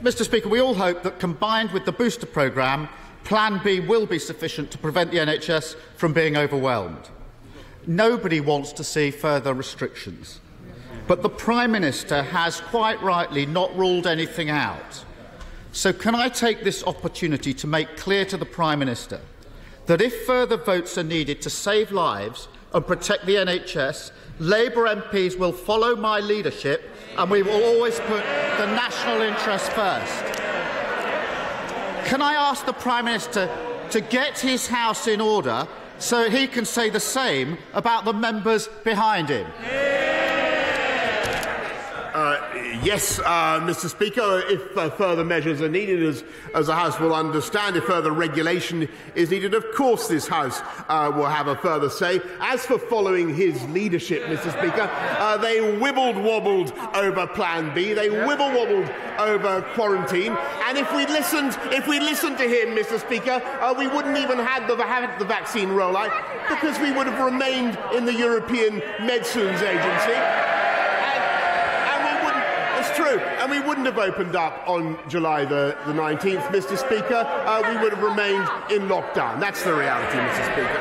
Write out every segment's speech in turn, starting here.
Mr Speaker, we all hope that, combined with the booster programme, Plan B will be sufficient to prevent the NHS from being overwhelmed. Nobody wants to see further restrictions, but the Prime Minister has quite rightly not ruled anything out. So can I take this opportunity to make clear to the Prime Minister that if further votes are needed to save lives and protect the NHS, Labour MPs will follow my leadership and we will always put the national interest first. Can I ask the Prime Minister to get his house in order so he can say the same about the members behind him? Yes, Mr Speaker, if further measures are needed, as the House will understand, if further regulation is needed, of course this House will have a further say. As for following his leadership, Mr Speaker, they wibbled-wobbled over Plan B, they wibble-wobbled over quarantine, and if we listened to him, Mr Speaker, we wouldn't even have the vaccine rollout, because we would have remained in the European Medicines Agency. True, and we wouldn't have opened up on July the 19th, Mr Speaker. We would have remained in lockdown. That's the reality, Mr Speaker.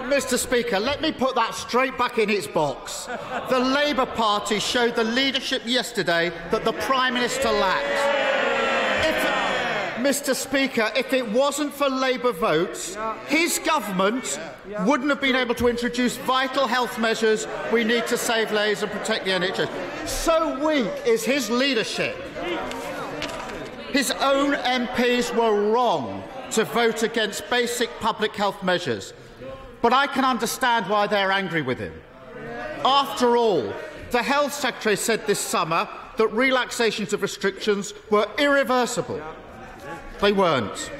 Mr Speaker, let me put that straight back in its box. The Labour Party showed the leadership yesterday that the Prime Minister lacked. Mr Speaker, if it wasn't for Labour votes, his government wouldn't have been able to introduce vital health measures we need to save lives and protect the NHS. So weak is his leadership. His own MPs were wrong to vote against basic public health measures. But I can understand why they're angry with him. After all, the Health Secretary said this summer that relaxations of restrictions were irreversible. They weren't.